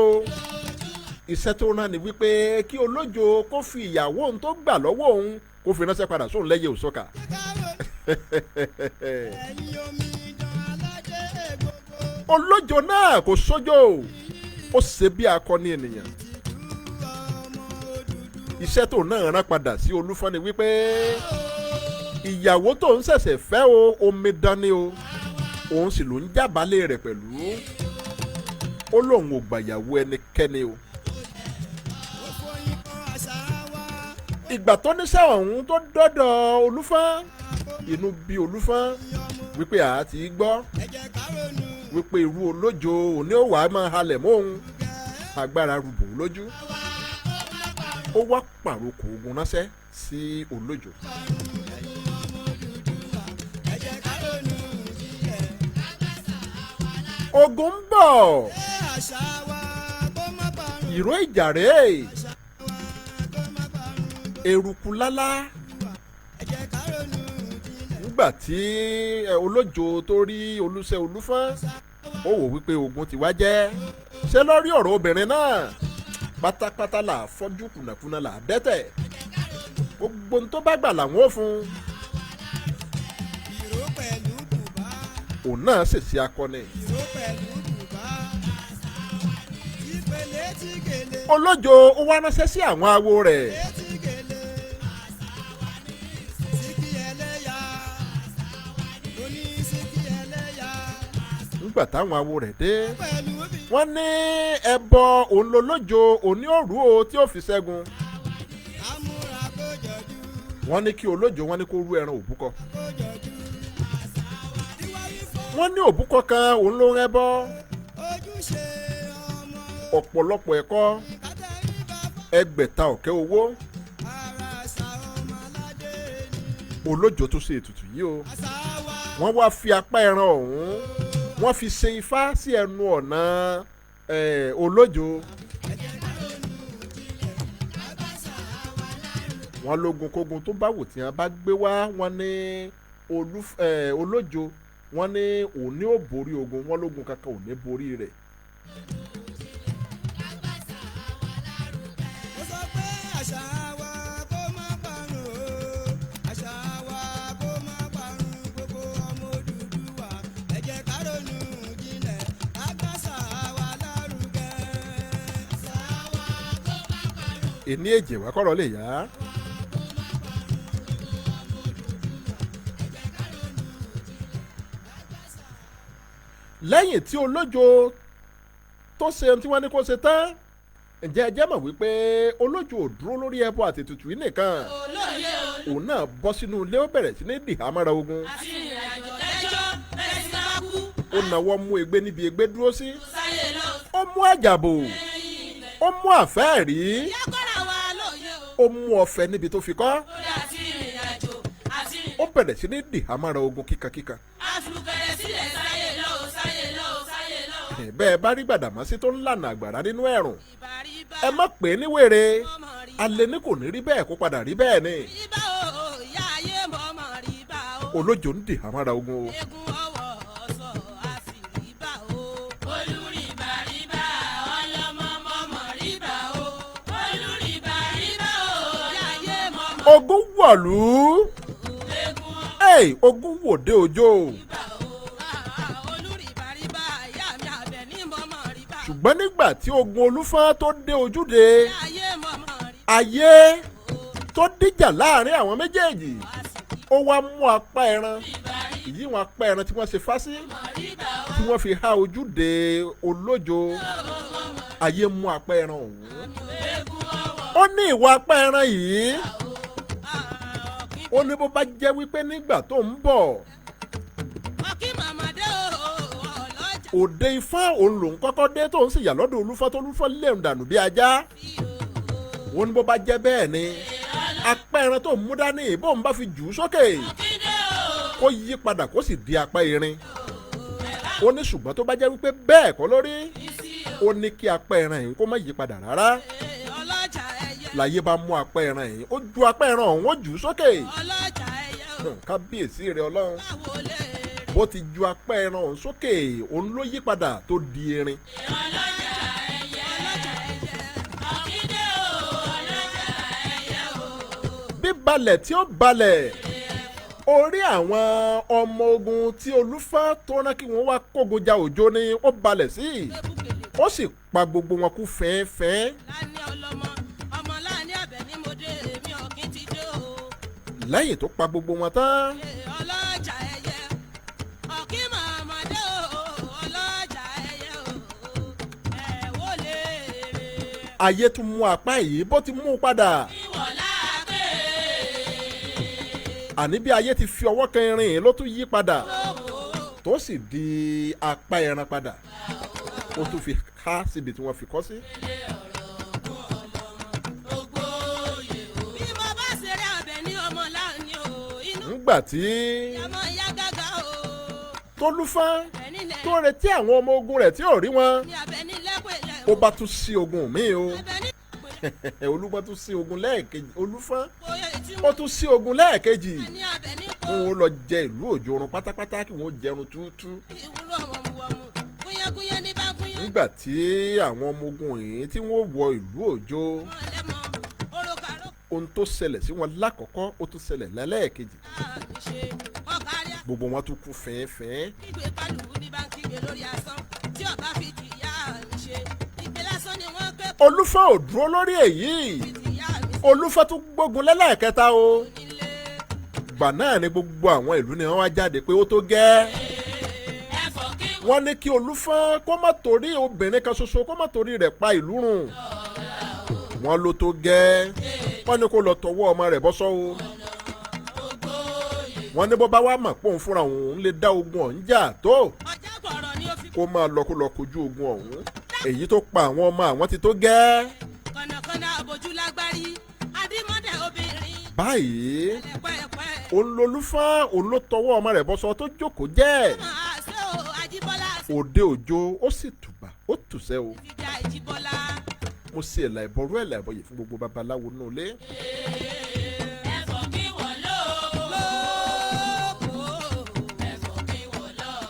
Iṣẹ́ tó rán ni wípé kí Olójo kó fi ìyàwó òun tó gbà lọ́wọ́ òun kó fi ránṣẹ́ padà sóun lẹ́yẹ òṣọ́kà. Olójo náà kò sójó, ó ṣe bí akọni ènìyàn. Iṣẹ́ tó náà rán padà sí Olúfọ́n ni wípé ìyàwó tó ń ṣẹ̀ṣẹ̀ fẹ́ o omidan ni o, òun sì ló ń jábálẹ̀ rẹ̀ pẹ̀lú. Ó lóun ò gbàyàwó ẹnikẹ́ni o. Ìgbà tó níṣẹ́ ọ̀hún tó dọ́dọ̀ Olúfọ́n, inú bí Olúfọ́n wípé àá ti gbọ́ wípé irú Olójo òní ó wà á máa halẹ̀ mọ́ òun, agbára rúbò lójú. Ó wá pàrokò ogun ránṣẹ́ sí Olójo. Ogun ń bọ̀, ìró ìjà rèé, eruku lálá. Nígbà tí Olójo tó rí olúṣẹ́ Olúfọ́n, ó wò wípé ogun ti wá jẹ́. Ṣé lórí ọ̀rọ̀ obìnrin náà pátápátá là fọ́jú kùnàkùnà là dẹ́tẹ̀, gbogbo ohun tó bá gbà làwọn ò fún. Òun náà ṣèṣe akọni. Olójo ó wá ránṣẹ́ sí àwọn awo rẹ̀. Nígbà táwọn awo rẹ̀ dé, wọ́n ní ẹbọ òun lolójo òní òru o tí ó fi ṣẹ́gun. Wọ́n ní kí Olójo wọ́n ní kó rú ẹran òbúkọ. Wọ́n ní òbúkọ kan òun ló ń ẹbọ. Ọ̀pọ̀lọpọ̀ ẹ̀kọ́, ẹgbẹ̀ta ọ̀kẹ́ owó. Olójo tó ṣe ètùtù yìí o. Wọ́n wá fi apá ẹran ọ̀hún, wọ́n fi ṣe ifá sí ẹnu ọ̀nà Olójo. Wọ́n lógun kógun tó bá wù tí wọ́n bá gbé wá, wọ́n ní Olójo wọ́n ní òun ní ò borí ogun, wọ́n lógun kankan ò ní borí rẹ̀. Ìní èjì wá kọ́rọ̀ lè yá. Lẹ́yìn tí Olójo tó ṣe ohun tí wọ́n ní kó ṣe tán, ǹjẹ́ ẹ jẹ́ mọ̀ wípé Olójo ò dúró lórí ẹbọ àti ètùtù yìí nìkan. Òun náà bọ́ sínú ilé, ó bẹ̀rẹ̀ sí ní dìhámọ́ra ogun. Ó nawọ́ mú Egbé níbi Egbé dúró sí. Ó mú àjàbò, ó mú àfẹ́ẹ̀rí, ó mú ọ̀fẹ́ níbi tó fi kọ́. Ó bẹ̀rẹ̀ sí ní dìhámọ́ra ogun kíkankíkan. Bẹ́ẹ̀ bá rí Gbàdàmọ́sí tó ń lànà àgbàrá nínú ẹ̀rùn, ẹ má pè é ní wèrè, alẹ́ ní kò ní rí bẹ́ẹ̀ kó padà rí bẹ́ẹ̀ ni. Olójo ń dìhámọ́ra ogun o. Ogun wọ̀lú, ogun wòde òjò. Ṣùgbọ́n nígbà tí ogun Olúfọ́n tó dé ojúde, ayé tó dìjà láàrin àwọn méjèèjì, ó wá mú apá ẹran èyí wọn apá ẹran tí wọ́n ṣe fásí tí wọ́n fi há ojúde olójo ayé mú apá ẹran ọ̀hún ó ní ìwà apá ẹran yìí ó ní bó bá jẹ́ wípé nígbà tó ń bọ̀ òde ifá òun lòun kọ́kọ́ dé tó ń sì yà lọ́dọ̀ olúfọ́ tó olúfọ́ lẹ́rùn dànù bí ajá ó ní bó bá jẹ́ bẹ́ẹ̀ ni apá ẹran tó ń mú dání bóun bá fi jù ú sókè kó yí padà kó sì di apá irin ó ní ṣùgbọ́n tó bá jẹ́ wípé bẹ́ẹ̀ kọ́ lórí ó ní kí apá ẹran yìí kó má yí padà rárá láyé bá mú apá ẹran yìí ó ju apá ẹran ọ̀hún ó jù ú sókè kábíyèsí rẹ ọlọ́run bó ti ju apá ẹran ọ̀hún sókè òun ló yí padà tó di irin. bíbalẹ̀ tí ó balẹ̀ orí àwọn ọmọ ogun tí olúfá tó rán kí wọ́n wá kógun ja òjò ni ó balẹ̀ sí ó sì pa gbogbo wọn kú fẹ́ẹ́fẹ́ẹ́. lẹ́yìn tó pa gbogbo wọn tán. ayé tún mú apá yìí bó ti mú un padà. àní bí ayé ti fi ọwọ́ kan irin ló tún yí padà tó sì di apá ẹran padà ó tún fi ká síbi tí wọ́n fi kọ́ sí. nígbà tí tólúfá tó retí àwọn ọmọ ogun rẹ̀ tí ò rí wọn ó bá tún sí ogun míì o olúfá tún sí ogun lẹ́ẹ̀kejì olúfá ó tún sí ogun lẹ́ẹ̀kejì wọn ò lọ jẹ ìlú òjòrun pátápátá kí wọn ó jẹun túútú. nígbà tí àwọn ọmọ ogun yìí tí wọ́n wọ ìlú òjò ohun tó ṣẹlẹ̀ sí wọn lákọ̀ọ́kọ́ ó tún ṣẹlẹ̀ lẹ́ẹ̀kejì gbogbo wọn tún kú fẹ́ẹ́fẹ́ẹ́. olúfá ò dúró lórí èyí olúfá tún gbógun lẹ́lẹ́kẹta o gbà náà ni gbogbo àwọn ìlú ni wọ́n wá jáde pé ó tó gẹ́ wọ́n ní kí olúfá kó má torí obìnrin kan ṣoṣo kó má torí rẹ̀ pa ìlú run wọ́n ló tó gẹ́ wọ́n ní kó lọ tọwọ́ ọmọ rẹ̀ bọ́sọ́ o wọ́n ní bó bá wá mọ̀ pé òun fúnra òun lè dá ogun ọ̀hún jà tó kó máa lọ kó lọ kojú ogun ọ̀hún èyí tó pa àwọn ọmọ àwọn ti tó gẹ́. báyìí olólùfá olótọwọ́ ọmọ rẹ̀ bọ́sọ tó jókòó jẹ́ òde òjò ó sì tùbà ó tùsẹ́ o mo ṣe ẹ̀là ìbọrú ẹ̀là ìbọyè fún gbogbo babaláwo nínú ilé.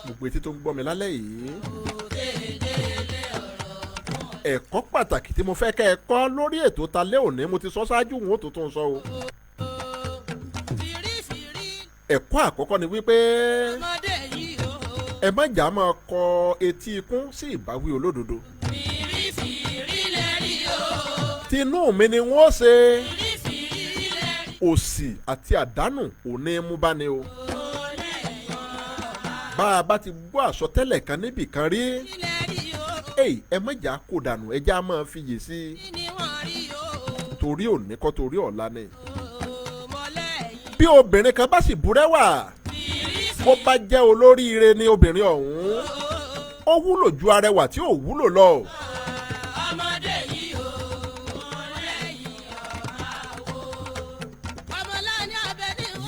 gbogbo etí tó ń gbọ́ mi lálẹ́ yìí ẹ̀kọ́ pàtàkì tí mo fẹ́ kẹ́ ẹ kọ́ lórí ètò talẹ́ òní mo ti sọ ṣáájú wọn ó tó tún sọ o. ẹ̀kọ́ àkọ́kọ́ ni wípé ẹ má jà máa kọ etí ikún sí ìbáwí olódodo. tinú mi ni wọ́n ṣe òṣì àti àdánù òní mú bá ni o. bá a bá ti gbọ́ àsọtẹ́lẹ̀ kan níbì kan rí ẹ mọ̀jà kó dànù ẹja máa fiyè sí i torí òní kọ́ torí ọ̀la ni. bí obìnrin kan bá sì búrẹ́wà bó bá jẹ́ olóríire ni obìnrin ọ̀hún ó wúlò ju arẹwà tí ò wúlò lọ.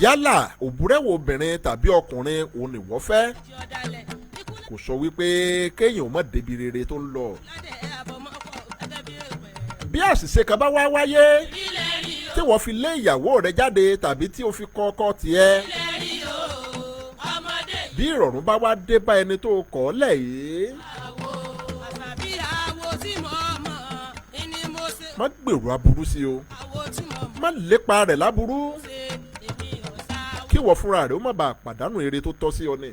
yálà òbúrẹ́wò obìnrin tàbí ọkùnrin òun ni wọ́n fẹ́ kò sọ wípé kéèyàn má débi rere tó ń lọ. bí àṣìṣe kan bá wá wáyé tí wọ́n fi lé ìyàwó rẹ̀ jáde tàbí tí o fi kọ́ ọkọ tiẹ̀ bí ìrọ̀rùn bá wá dé bá ẹni tó kọ̀ ọ́ lẹ̀ yìí má gbèrò aburú sí o má lépa rẹ̀ láburú kí wọ́n fúnra rẹ̀ ó má bàa pàdánù èrè tó tọ́ sí ọ ni.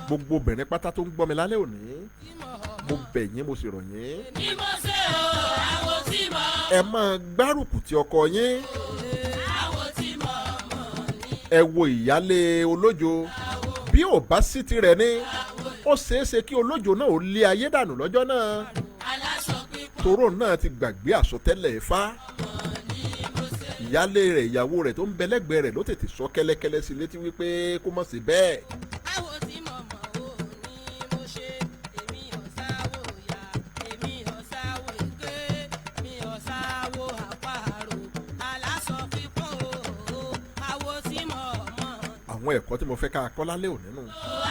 gbogbo obìnrin pátá tó ń gbọ́ mi lálẹ́ òní mo bẹ̀ yín mo sì rọ̀ yín ẹ máa gbárùkù ti ọkọ yín ẹ wo ìyálé olójo bí ò bá sí tirẹ̀ ní ó ṣeéṣe kí olójo náà ó lé ayé dànù lọ́jọ́ náà toró náà ti gbàgbé àsọtẹ́lẹ̀ Ifá ìyálé rẹ̀ ìyàwó rẹ̀ tó ń bẹ lẹ́gbẹ̀ẹ́ rẹ̀ ló tètè sọ kẹ́lẹ́kẹ́lẹ́ sí létí wípé kó má ṣe bẹ́ẹ̀. Àwo tí mo mọ̀ ò ní mo ṣe, èmi ò sáwó ya, èmi ò sáwó èké, mi ò sáwó àparò, aláṣọ fífọ́ o, àwo tí mo mọ̀. àwọn ẹ̀kọ́ tí mo fẹ́ ká kọ́ lálẹ́ òní nù.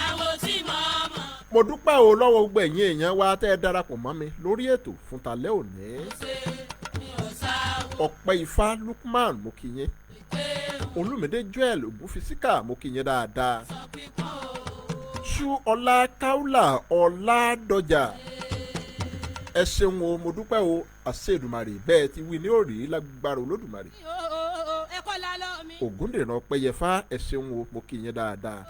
Àwo tí mo mọ̀. mo dúpẹ́ o lọ́wọ́ gbogbo ẹ̀yin èèyàn wa tẹ́ ẹ darapọ̀ mọ́ mi lórí ètò fún talẹ́ òní. ọ̀pẹ Ifá Lukman mo kí yín Olúmídé Joel Ògúnfisíkà mo kí yín dáadáa ṣú ọlá káúlà ọládọjà ẹ ṣeun o mo dúpẹ́ o àṣẹ Èdùmàrè bẹ́ẹ̀ ti wí ní òrì lágbára Olódùmarè Ẹ̀kọ́ lálọ́ mi. Ògúndènà Ọpẹ́yẹfá ẹ ṣeun o mo kí yín dáadáa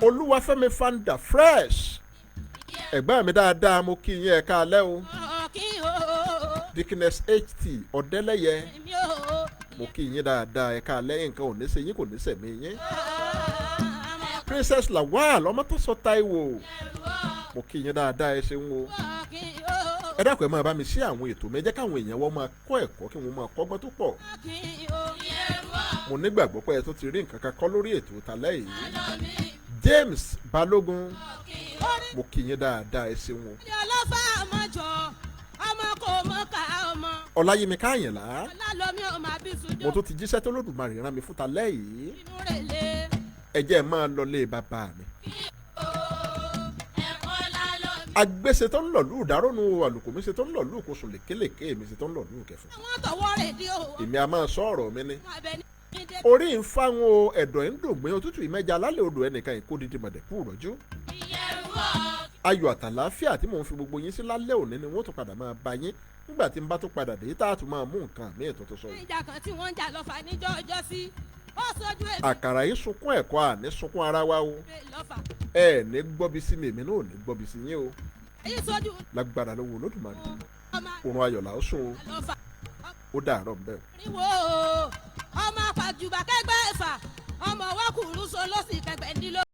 Olúwafẹ́mi Fanda fresh ẹ̀gbọ́n mi dáadáa mo kí yín ẹ káalẹ́ o Dickiness HT Ọ̀dẹ́lẹ́yẹ mo kí yín dáadáa ẹ káalẹ́ nǹkan ò ní ṣe yín kò ní ṣẹ̀mí yín Princess Lawal Ọmọ́tọ́sọ Táíwò mo kí yín dáadáa ẹ ṣeun o ẹ dákun ẹ máa bá mi ṣí àwọn ètò mi ẹ jẹ́ káwọn èèyàn wọ́n máa kọ́ ẹ̀kọ́ kí wọ́n máa kọ́gbọ́n tó pọ̀ mo nígbàgbọ́ pé ẹ tún ti rí nǹkan kan kọ́ lórí ètò talẹ́ yìí James Balógun mo kí yín dáadáa ẹ ṣeun o ọlọ́fà àmọ́jọ ọmọ kò mọ̀ ká ọmọ. Ọláyẹmí Káyìnlá ọlálọ́mí ọmọ àbísùjọ. mo tún ti jíṣẹ́ tó Lódùmarè rán mi fún talẹ́ yìí inú rẹ̀ lé. ẹ jẹ́ ẹ máa lọ lé bàbá mi. agbèsè tó ń lọ lù dárónú àlùkò mi ṣe tó ń lọ lù kó sùn lékelèké mi ṣe tó ń lọ lù kẹfún. àwọn tọwọ́ rẹ̀ dí o. èmi a máa sọ ọ̀rọ̀ mi ní. Abẹ́ni dé. orí ń fáwọn o ẹ̀dọ̀ ń dògbé òtútù ìmẹ́ja lálẹ́ odò ẹnìkan ìkó dídí mọ̀dẹ̀kú rọ̀jú. ayọ̀ àtàláfíà tí mò ń fi gbogbo yín sí lálẹ́ òní ni wọ́n tún padà máa bá yín nígbà tí n bá tún padà dé tá a tún máa mú nǹkan àmì ètò tó sọ yìí. ìjà kan tí wọ́n ń jà lọ́fà níjọ́ ọjọ́ sí ó sojú èmi àkàrà yìí sunkún ẹ̀kọ́ àní sunkún ara wa o lọ́fà. ẹ ní gbọ́bi sí mi èmi náà ò ní gbọ́bi sí yín o èyí sojú lágbára lọ́wọ́ Olódùmarè ọmọ òrùn ayọ̀ là ó sùn o lọ́fà. ó dàárọ̀ ń bẹ̀ o. ríwo ọmọ àpàjùbà kẹgbẹ́ ẹ̀fà ọmọ wákùrú so ló sì kẹgbẹ́ nílò.